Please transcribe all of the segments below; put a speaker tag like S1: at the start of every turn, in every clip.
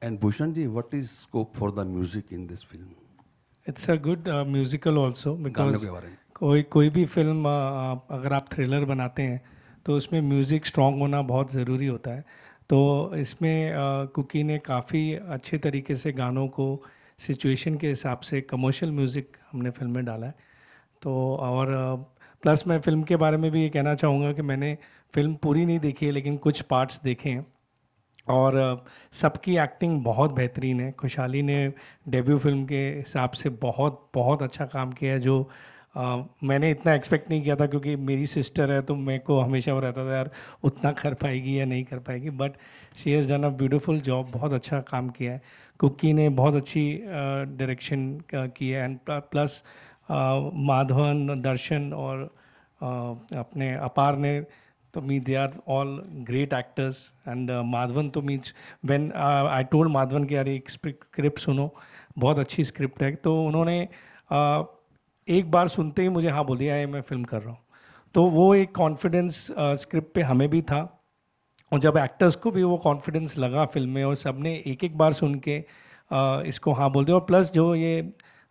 S1: And Bhushan ji, what is scope for the music in this film?
S2: It's a good musical also
S1: गानों
S2: because
S1: के बारे में
S2: कोई भी फिल्म अगर आप थ्रिलर बनाते हैं तो उसमें म्यूज़िक स्ट्रॉन्ग होना बहुत ज़रूरी होता है. तो इसमें कुकी ने काफ़ी अच्छे तरीके से गानों को सिचुएशन के हिसाब से कमर्शियल म्यूज़िक हमने फिल्म में डाला है. तो और प्लस मैं फ़िल्म के बारे में भी ये कहना चाहूँगा कि मैंने फ़िल्म पूरी नहीं देखी है लेकिन कुछ पार्ट्स देखे हैं और सबकी एक्टिंग बहुत बेहतरीन है. खुशहाली ने डेब्यू फिल्म के हिसाब से बहुत बहुत अच्छा काम किया है जो मैंने इतना एक्सपेक्ट नहीं किया था क्योंकि मेरी सिस्टर है तो मेरे को हमेशा वो रहता था यार उतना कर पाएगी या नहीं कर पाएगी. But she has done a beautiful job, बहुत अच्छा काम किया है. कुकी ने बहुत अच्छी डायरेक्शन की है एंड प्लस माधवन, दर्शन और अपने अपार ने तो they are all great actors and Madhavan तो means when I told Madhavan कि यार एक स्क्रिप्ट सुनो, बहुत अच्छी स्क्रिप्ट है. तो उन्होंने एक बार सुनते ही मुझे हाँ बोल दिया है मैं फिल्म कर रहा हूँ. तो वो एक कॉन्फिडेंस स्क्रिप्ट पे हमें भी था और जब एक्टर्स को भी वो कॉन्फिडेंस लगा फिल्म में और सबने एक एक बार सुन के इसको हाँ बोल दिया. और प्लस जो ये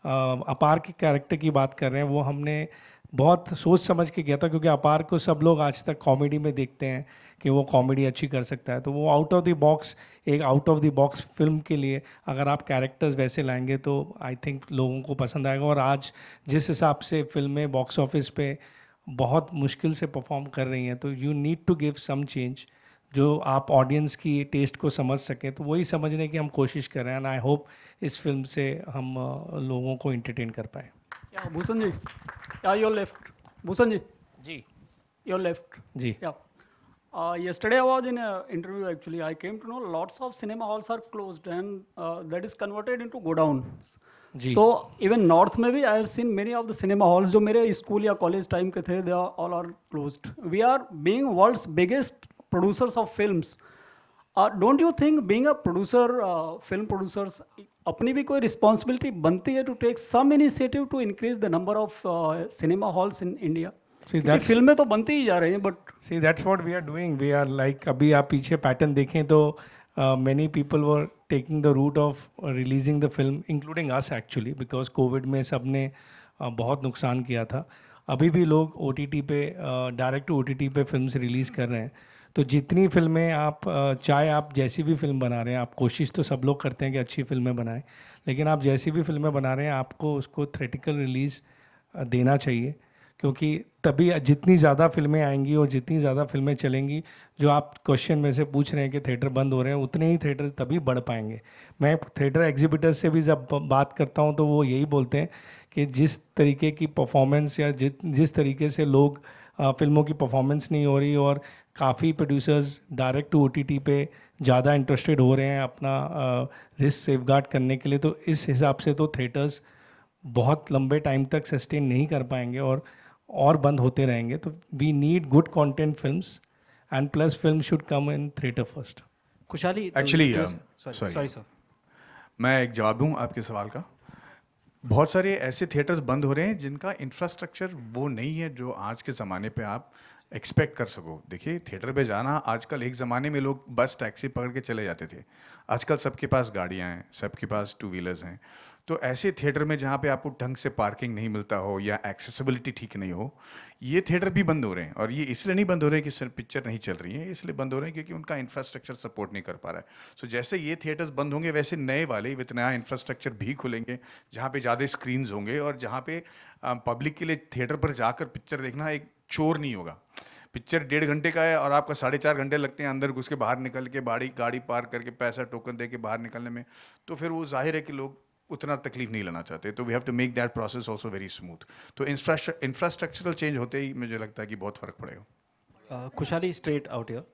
S2: अपार के कैरेक्टर की बात कर रहे हैं वो हमने बहुत सोच समझ के किया था क्योंकि अपार को सब लोग आज तक कॉमेडी में देखते हैं कि वो कॉमेडी अच्छी कर सकता है. तो वो आउट ऑफ द बॉक्स, एक out of the box film के लिए अगर आप कैरेक्टर्स वैसे लाएंगे तो आई थिंक लोगों को पसंद आएगा. और आज जिस हिसाब से फिल्में बॉक्स ऑफिस पे बहुत मुश्किल से परफॉर्म कर रही हैं तो you need to give some change जो आप ऑडियंस की टेस्ट को समझ सकें. तो वही समझने की हम कोशिश कर रहे हैं एंड आई होप इस फिल्म से हम लोगों को एंटरटेन कर पाए.
S3: Bhushan ji, your left. Bhushan ji.
S2: Ji.
S3: Your left.
S2: Ji.
S3: Yeah. Yesterday I was in an interview actually. I came to know lots of cinema halls are closed and that is converted into go down.
S2: Ji.
S3: So even north में भी I have seen many of the cinema halls जो मेरे school या college time के थे, they are all are closed. We are being world's biggest producers of films. Don't you think being a producer, film producers, अपनी भी कोई responsibility बनती है to take some initiative to increase the number of cinema halls in India?
S2: that's
S3: फिल्में तो बनती ही जा रही हैं but
S2: see that's what we are doing. We are like अभी आप पीछे पैटर्न देखें तो many people were taking the route of releasing the film including us actually because COVID में सबने बहुत नुकसान किया था. अभी भी लोग OTT पे डायरेक्ट टू OTT पे फिल्म रिलीज़ कर रहे हैं. तो जितनी फिल्में आप चाहे आप जैसी भी फिल्म बना रहे हैं, आप कोशिश तो सब लोग करते हैं कि अच्छी फिल्में बनाएं, लेकिन आप जैसी भी फिल्में बना रहे हैं आपको उसको थिएट्रिकल रिलीज़ देना चाहिए क्योंकि तभी जितनी ज़्यादा फिल्में आएंगी और जितनी ज़्यादा फिल्में चलेंगी, जो आप क्वेश्चन में से पूछ रहे हैं कि थिएटर बंद हो रहे हैं, उतने ही थिएटर तभी बढ़ पाएंगे. मैं थिएटर एग्जिबिटर्स से भी जब बात करता हूँ तो वो यही बोलते हैं कि जिस तरीके की परफॉर्मेंस या जिस तरीके से लोग फिल्मों की परफॉर्मेंस नहीं हो रही और काफ़ी प्रोड्यूसर्स डायरेक्ट टू OTT पे ज़्यादा इंटरेस्टेड हो रहे हैं अपना रिस्क सेफगार्ड करने के लिए, तो इस हिसाब से तो थिएटर्स बहुत लंबे टाइम तक सस्टेन नहीं कर पाएंगे और बंद होते रहेंगे. तो we need good content films and plus film should come in theatre first.
S4: खुशहाली
S5: एक्चुअली
S4: सॉरी सर,
S5: मैं एक जवाब दूं आपके सवाल का. बहुत सारे ऐसे थिएटर्स बंद हो रहे हैं जिनका इंफ्रास्ट्रक्चर वो नहीं है जो आज के ज़माने पे आप एक्सपेक्ट कर सको. देखिए थिएटर पे जाना आजकल, एक ज़माने में लोग बस टैक्सी पकड़ के चले जाते थे, आजकल सबके पास गाड़ियाँ हैं, सबके पास 2 व्हीलर्स हैं. तो ऐसे थिएटर में जहाँ पे आपको ढंग से पार्किंग नहीं मिलता हो या एक्सेसिबिलिटी ठीक नहीं हो, ये थिएटर भी बंद हो रहे हैं. और ये इसलिए नहीं बंद हो रहे हैं कि सर पिक्चर नहीं चल रही है, इसलिए बंद हो रहे हैं क्योंकि उनका इंफ्रास्ट्रक्चर सपोर्ट नहीं कर पा रहा है. सो जैसे ये थिएटर्स बंद होंगे वैसे नए वाले विथ नया इंफ्रास्ट्रक्चर भी खुलेंगे जहाँ पे ज़्यादा स्क्रीन्स होंगे और जहाँ पे पब्लिक के लिए थिएटर पर जाकर पिक्चर देखना एक चोर नहीं होगा. पिक्चर 1.5 घंटे का है और आपका 4.5 घंटे लगते हैं अंदर घुस के बाहर निकल के गाड़ी पार करके पैसा टोकन दे के बाहर निकलने में, तो फिर वो जाहिर है कि लोग उतना तकलीफ नहीं लेना चाहते. तो we have to make that process also very smooth. तो इंफ्रास्ट्रक्चरल चेंज होते ही मुझे लगता है कि बहुत फ़र्क पड़ेगा.
S4: Khushali, straight out here.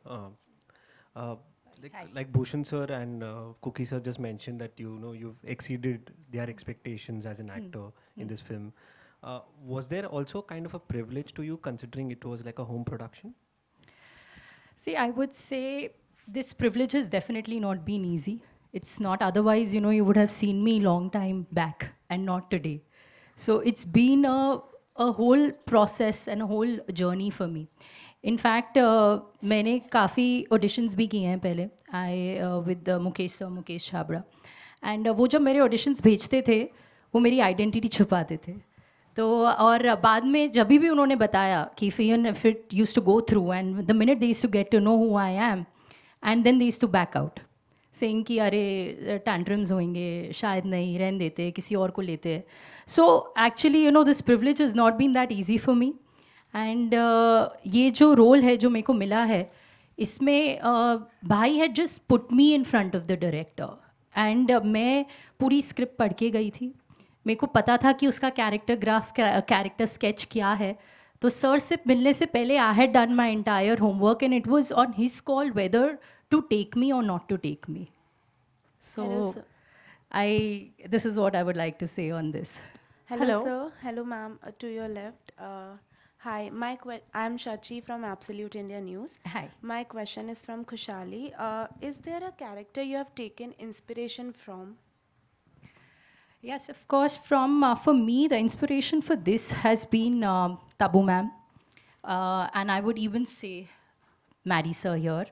S4: Like Bhushan sir and Cookie sir just mentioned that you've exceeded their expectations as an actor in this film. Was there also kind of a privilege to you considering it was like a home production?
S6: See, I would say this privilege has definitely not been easy. It's not, otherwise, you would have seen me long time back and not today. So it's been a whole process and a whole journey for me. In fact मैंने काफ़ी auditions भी किए हैं पहले with Mukesh sir, Mukesh Chhabra. And वो जब मेरे auditions भेजते थे वो मेरी आइडेंटिटी छुपाते थे. तो और बाद में जब भी उन्होंने बताया कि if it use to go through and the minute they use to get to know who I am and then they use to back out saying कि अरे टैंट्रम्स होंगे, शायद नहीं, रहने देते, किसी और को लेते. So actually you know this privilege is not been that easy for me. And ये जो रोल है जो मेरे को मिला है इसमें भाई had just put me in front of the director and मैं पूरी स्क्रिप्ट पढ़ के गई थी. मेरे को पता था कि उसका कैरेक्टर स्केच क्या है. तो सर से मिलने से पहले I had done my entire homework and it was on his call whether to take me और not to take me. So this is what I would like to say on this.
S7: Hello, sir. Hello, ma'am. To your left. Hi, I'm Shachi from Absolute India News.
S6: Hi.
S7: My question is from Khushali. Is there a character you have taken inspiration from?
S6: Yes, of course. For me, the inspiration for this has been Tabu ma'am, and I would even say Maddie sir here,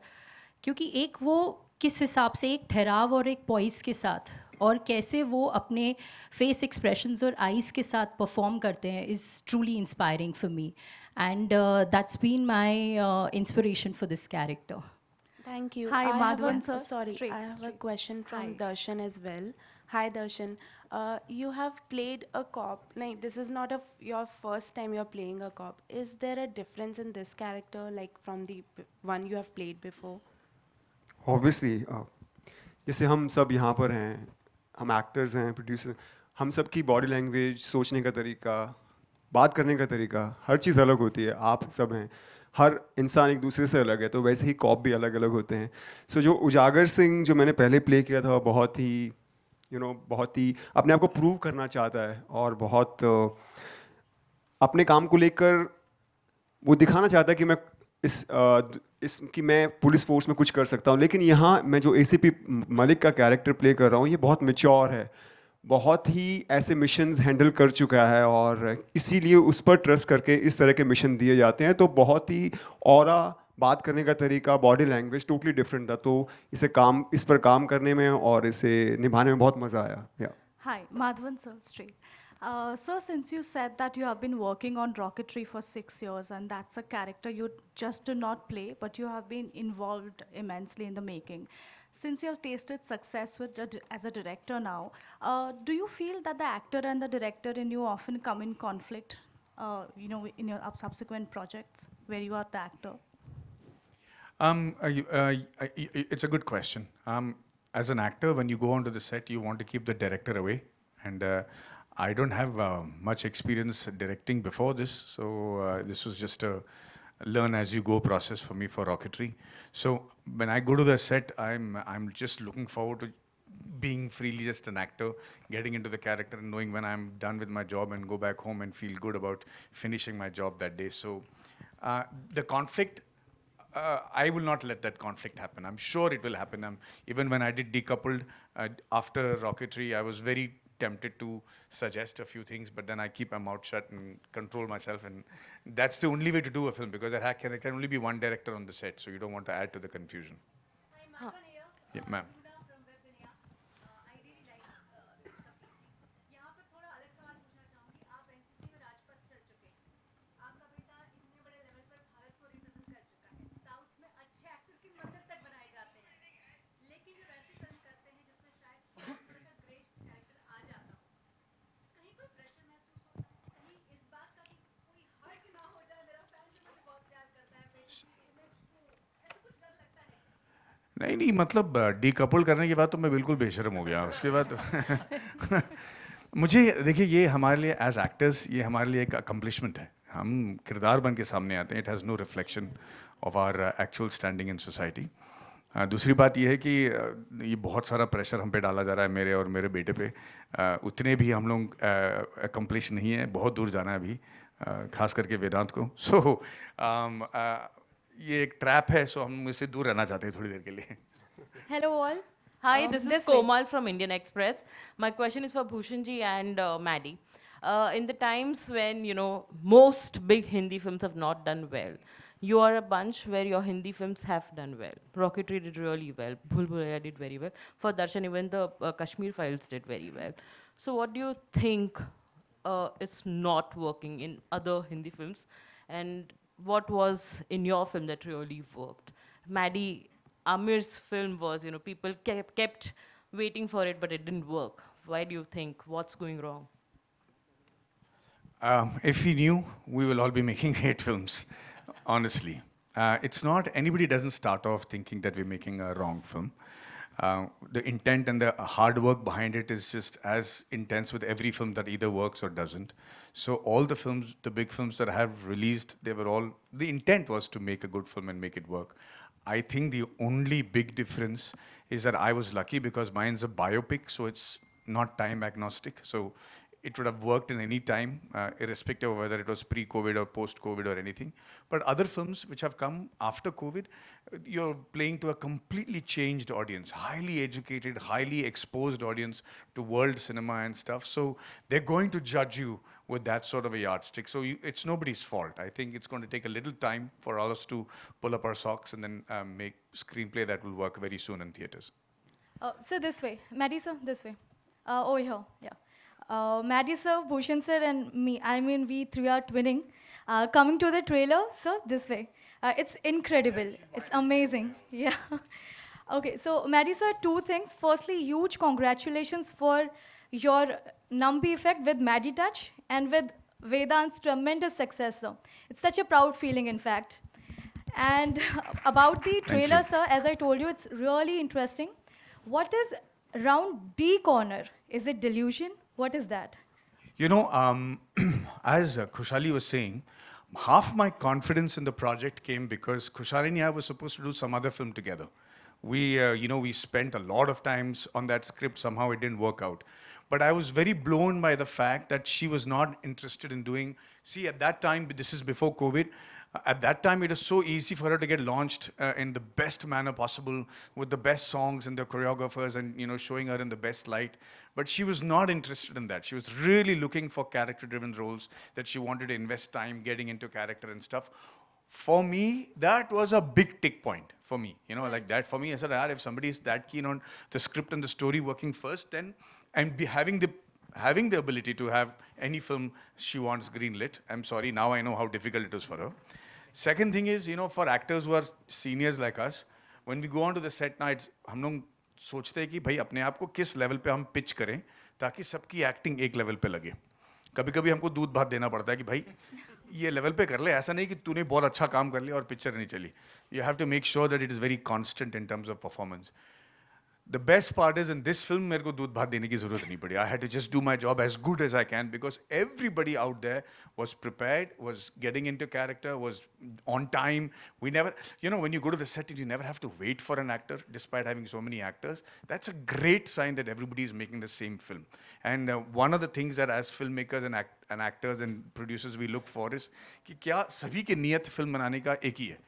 S6: क्योंकि एक वो किस हिसाब से एक ठहराव और एक पॉइस के साथ और कैसे वो अपने फेस एक्सप्रेशंस और आइज़ के साथ परफॉर्म करते हैं is truly inspiring for me and that's been my inspiration for this character.
S7: Thank you.
S8: Hi,
S7: I have
S8: Madhavan, sir.
S7: Sorry,
S8: Straight,
S7: I have a
S8: straight.
S7: question from
S8: Hi.
S7: Darshan as well. Hi, Darshan. You have played a cop. Like, this is not your first time you're playing a cop. Is there a difference in this character, like from the one you have played before?
S9: Obviously जैसे हम सब यहाँ पर हैं, हम actors हैं, producer, हम सब की बॉडी लैंग्वेज, सोचने का तरीका, बात करने का तरीका, हर चीज़ अलग होती है. आप सब हैं, हर इंसान एक दूसरे से अलग है, तो वैसे ही कॉप भी अलग अलग होते हैं. सो जो उजागर सिंह जो मैंने पहले प्ले किया था बहुत ही बहुत ही अपने आप को प्रूव करना चाहता है और बहुत अपने काम को लेकर वो दिखाना चाहता है कि मैं कि मैं पुलिस फोर्स में कुछ कर सकता हूँ. लेकिन यहाँ मैं जो एसीपी मलिक का कैरेक्टर प्ले कर रहा हूँ ये बहुत मैच्योर है, बहुत ही ऐसे मिशंस हैंडल कर चुका है और इसीलिए उस पर ट्रस्ट करके इस तरह के मिशन दिए जाते हैं. तो बहुत ही ऑरा, बात करने का तरीका, बॉडी लैंग्वेज टोटली डिफरेंट था. तो इस पर काम करने में और इसे निभाने में बहुत मज़ा आया.
S8: Hi, Madhavan, sir. Straight. Sir, since you said that you have been working on rocketry for 6 years and that's a character you just do not play, but you have been involved immensely in the making. Since you have tasted success as a director now, do you feel that the actor and the director in you often come in conflict, in your subsequent projects where you are the actor?
S5: It's a good question. As an actor, when you go onto the set, you want to keep the director away. And I don't have much experience directing before this, so this was just a learn as you go process for me for rocketry. So when I go to the set, I'm just looking forward to being freely just an actor, getting into the character and knowing when I'm done with my job and go back home and feel good about finishing my job that day. So the conflict, I will not let that conflict happen. I'm sure it will happen. Even when I did Decoupled, after rocketry, I was very tempted to suggest a few things, but then I keep my mouth shut and control myself, and that's the only way to do a film, because there can only be one director on the set, so you don't want to add to the confusion.
S6: Hi,
S5: Yeah, ma'am. नहीं मतलब decouple करने के बाद तो मैं बिल्कुल बेशर्म हो गया. उसके बाद मुझे देखिए, ये हमारे लिए एज एक्टर्स ये हमारे लिए एक अकम्पलिशमेंट है. हम किरदार बन के सामने आते हैं. It has no reflection of our actual standing in society. दूसरी बात ये है कि ये बहुत सारा प्रेशर हम पे डाला जा रहा है, मेरे और मेरे बेटे पे. उतने भी हम लोग अकम्पलिश नहीं है, बहुत दूर जाना है अभी, खास करके वेदांत को. सो ये एक ट्रैप है, सो हम इससे दूर रहना चाहते हैं थोड़ी देर के लिए.
S10: Hello all. Hi, this is Komal from Indian Express. My question is for Bhushan ji and Maddie. In the times when, most big Hindi films have not done well, you are a bunch where your Hindi films have done well. Rocketry did really well. Bhul Bhulaiya did very well. For Darshan, even the Kashmir Files did very well. So what do you think is not working in other Hindi films? And what was in your film that really worked? Maddie, Amir's film was, you know, people kept waiting for it, but it didn't work. Why do you think? What's going wrong?
S5: If we knew, we will all be making hate films, honestly. It's not, anybody doesn't start off thinking that we're making a wrong film. The intent and the hard work behind it is just as intense with every film that either works or doesn't. So all the films, the big films that I have released, they were all, the intent was to make a good film and make it work. I think the only big difference is that I was lucky because mine's a biopic, so it's not time agnostic. So it would have worked in any time, irrespective of whether it was pre-COVID or post-COVID or anything. But other films which have come after COVID, you're playing to a completely changed audience, highly educated, highly exposed audience to world cinema and stuff. So they're going to judge you with that sort of a yardstick. So it's nobody's fault. I think it's going to take a little time for all of us to pull up our socks and then make screenplay that will work very soon in theaters.
S6: So this way, Maddie sir, this way. Over here, yeah. Maddie sir, Bhushan sir and me, I mean we three are twinning. Coming to the trailer, sir, this way. It's incredible, it's amazing, yeah. Okay, so Maddie sir, two things. Firstly, huge congratulations for your Nambi effect with Maddie Touch and with Vedant's tremendous success, sir. It's such a proud feeling, in fact. And about the trailer, sir, as I told you, it's really interesting. What is round D corner? Is it delusion? What is that?
S5: You know, as Khushali was saying, half my confidence in the project came because Khushali and I were supposed to do some other film together. We spent a lot of times on that script. Somehow it didn't work out. But I was very blown by the fact that she was not interested in doing, see, at that time, this is before COVID, at that time it was so easy for her to get launched in the best manner possible with the best songs and the choreographers and, you know, showing her in the best light. But she was not interested in that. She was really looking for character-driven roles that she wanted to invest time getting into character and stuff. For me, that was a big tick point for me. You know, like that for me, I said, if somebody is that keen on the script and the story working first, then and be having the ability to have any film she wants greenlit. I'm sorry, now I know how difficult it is for her. Second thing is, you know, for actors who are seniors like us, when we go on to the set nights, हम लोग सोचते हैं कि भाई अपने आप को किस लेवल पे हम पिच करें ताकि सबकी एक्टिंग एक लेवल पे लगे. कभी-कभी हमको दूध भात देना पड़ता है कि भाई ये लेवल पे कर ले, ऐसा नहीं कि तूने बहुत अच्छा काम कर लिया और पिक्चर नहीं चली. You have to make sure that it is very constant in terms of performance. The best part is in this film, मेरे को दूध भात देने की ज़रूरत नहीं पड़ी. I had to just do my job as good as I can because everybody out there was prepared, was getting into character, was on time. We never, you know, when you go to the set, you never have to wait for an actor, despite having so many actors. That's a great sign that everybody is making the same film. And one of the things that as filmmakers and actors and producers we look for is कि क्या सभी की नियत film बनाने का एक ही है.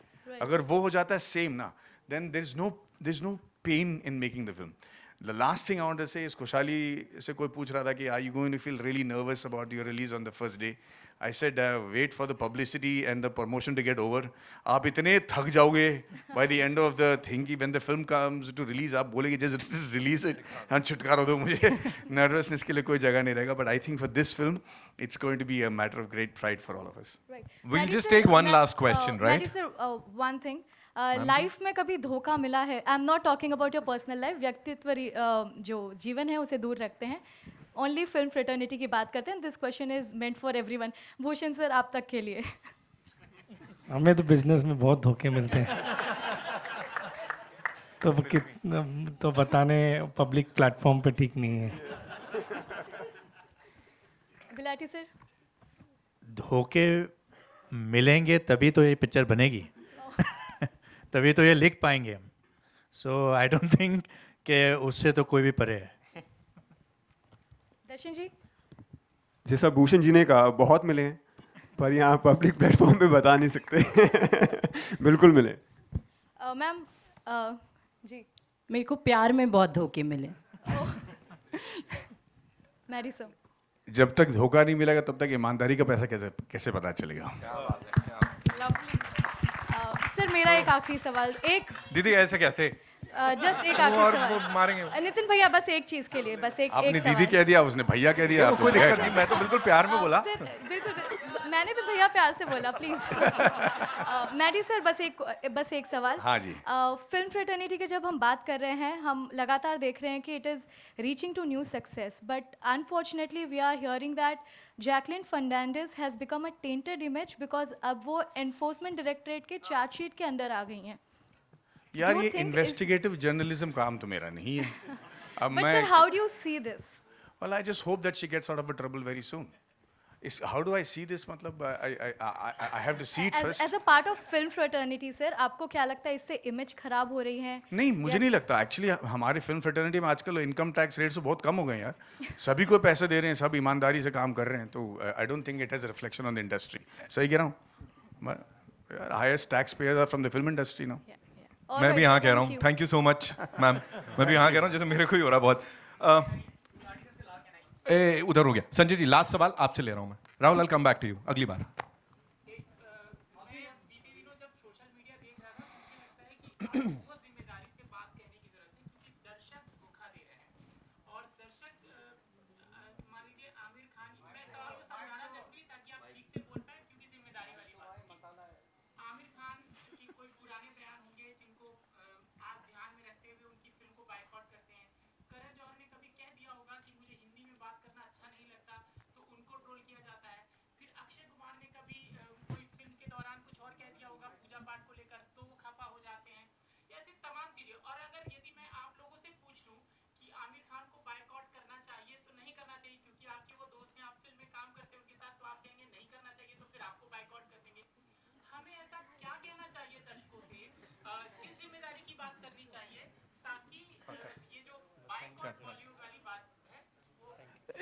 S5: अगर वो हो जाता है same ना, then there's no pain in making the film. The last thing I want to say is Khushali se koi pooch raha tha ki are you going to feel really nervous about your release on the first day? I said wait for the publicity and the promotion to get over. आप इतने थक जाओगे by the end of the thing कि when the film comes to release आप बोलेगे just release it and छुटकारा दो मुझे. Nervousness के लिए कोई जगह नहीं रहेगा. But I think for this film it's going to be a matter of great pride for all of us.
S6: Right.
S11: We'll
S6: Maddie
S11: just
S6: sir,
S11: take one last question, right?
S6: Maddie sir, one thing. Life में कभी धोखा मिला है? I am not talking about your personal life. व्यक्तित्व जो जीवन है उसे दूर रखते हैं. ओनली फिल्म फ्रेटर्निटी की बात करते हैं. This question is meant for everyone. Bhushan sir, आप तक के लिए.
S2: हमें तो बिजनेस में बहुत धोखे मिलते हैं. तो बताने पब्लिक प्लेटफॉर्म पे ठीक नहीं है.
S6: गुलाटी सर.
S12: धोखे मिलेंगे तभी तो ये पिक्चर बनेगी. तभी तो ये लिख पाएंगे हम. सो आई डोंट थिंक कि उससे तो कोई भी परे है.
S6: दर्शन जी.
S9: जैसा भूषण जी ने कहा, बहुत मिले हैं पर यहाँ पब्लिक प्लेटफॉर्म पे बता नहीं सकते. बिल्कुल मिले.
S6: मैम जी.
S13: मेरे को प्यार में बहुत धोखे मिले.
S6: मैरी सर.
S5: जब तक धोखा नहीं मिलेगा तब तक ईमानदारी का पैसा कैसे पता चलेगा.
S11: सर मेरा एक आखिरी सवाल, एक
S14: दीदी ऐसे कैसे
S11: जस्ट एक
S14: वो
S11: आखिरी
S14: और
S11: सवाल
S14: वो मारेंगे।
S11: नितिन भैया, बस एक चीज के लिए, बस एक
S5: आपने
S11: एक
S5: दीदी
S11: सवाल।
S5: कह दिया, उसने भैया कह दिया,
S14: कोई दिक्कत नहीं, मैं तो बिल्कुल प्यार में बोला।
S11: सर बिल्कुल मैंने भी भैया प्यार से बोला, प्लीज। मैडी सर बस एक सवाल।
S5: हाँ जी।
S11: फिल्म फ्रेटर्निटी की जब हम बात कर रहे हैं, हम लगातार देख रहे हैं कि it is reaching to new success, but unfortunately we are hearing that Jacqueline Fernandez has become a tainted image because अब वो एनफोर्समेंट डायरेक्टरेट के चार्जशीट के अंदर आ गई हैं।
S5: यार ये इन्वेस्टिगेटिव जर्नलिज्म काम तो मेरा नहीं है। अब
S11: But
S5: मैं
S11: sir, how do you see this?
S5: well, I just hope that she gets out of a trouble very soon. How do I see this? मतलब I have to see it first.
S11: As a part of film fraternity, sir, आपको क्या लगता है इससे image खराब हो रही है?
S5: नहीं, मुझे नहीं लगता। एक्चुअली हमारे फिल्म फ्रेटर्निटी में आजकल इनकम टैक्स रेट्स बहुत कम हो गए यार। सभी को पैसे दे रहे हैं, सब ईमानदारी से काम कर रहे हैं, तो I don't think it has reflection on the industry. सही कह रहा हूँ? Highest tax payers are from the film industry now.
S14: मैं भी यहाँ कह रहा हूँ, thank you so much ma'am. मैं भी यहाँ कह रहा हूँ, जैसे मेरे को ही हो रहा बहुत। उधर हो गया। संजय जी, लास्ट सवाल आपसे ले रहा हूँ मैं। राहुल, आई कम बैक टू यू अगली बार।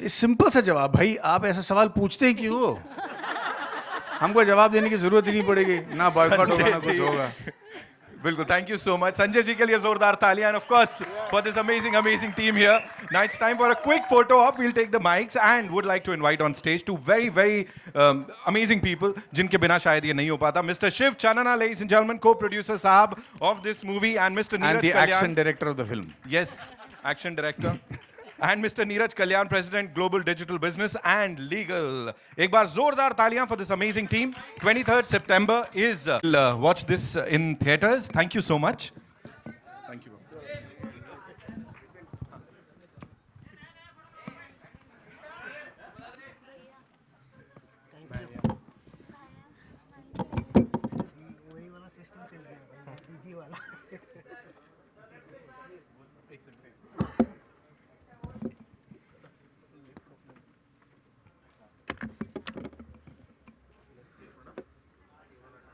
S5: सिंपल सा जवाब, भाई आप ऐसा सवाल पूछते ही क्यों हो? हमको जवाब देने की जरूरत ही नहीं पड़ेगी, ना बॉयकॉट होगा ना कुछ होगा।
S14: बिल्कुल, thank you so much Sanjay ji के लिए जोरदार तालियां, and of course for this amazing team here. Now it's time for a quick photo op. We'll take the mics and would like to invite on stage two very amazing people जिनके बिना शायद ये नहीं हो पाता. Mr. Shiv Chanana, ladies and gentlemen, co-producer साहब of this movie, and Mr. Neeraj
S5: And the
S14: Kalyan,
S5: action director of the film.
S14: Yes, action director. And Mr. Neeraj Kalyan, President, Global Digital Business and Legal. एक बार जोरदार तालियां for this amazing team. 23rd September is watch this in theaters. Thank you so much. Thank you.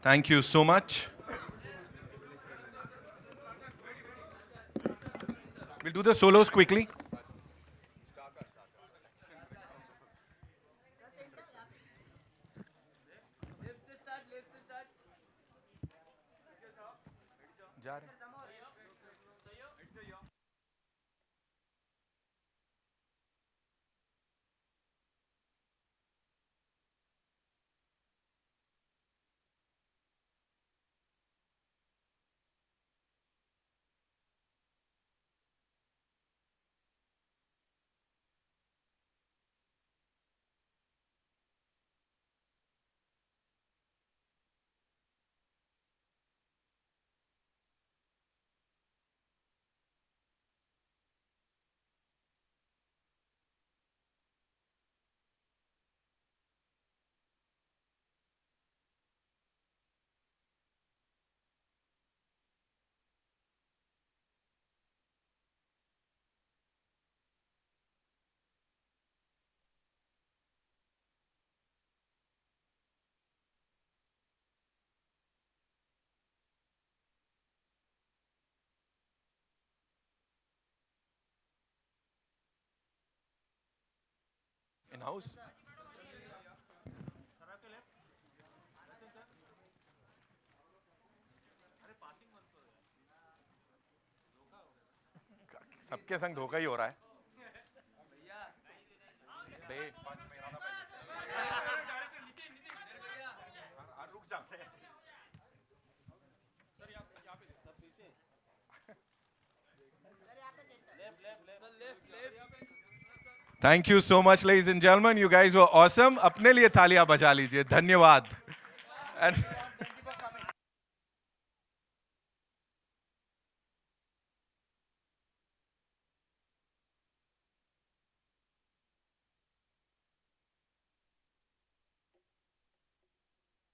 S14: Thank you so much. We'll do the solos quickly. In house. सबके संग धोखा ही हो रहा है। रुक जा। Thank you so much, ladies and gentlemen. You guys were awesome. अपने लिए तालियां बजा लीजिए. धन्यवाद. And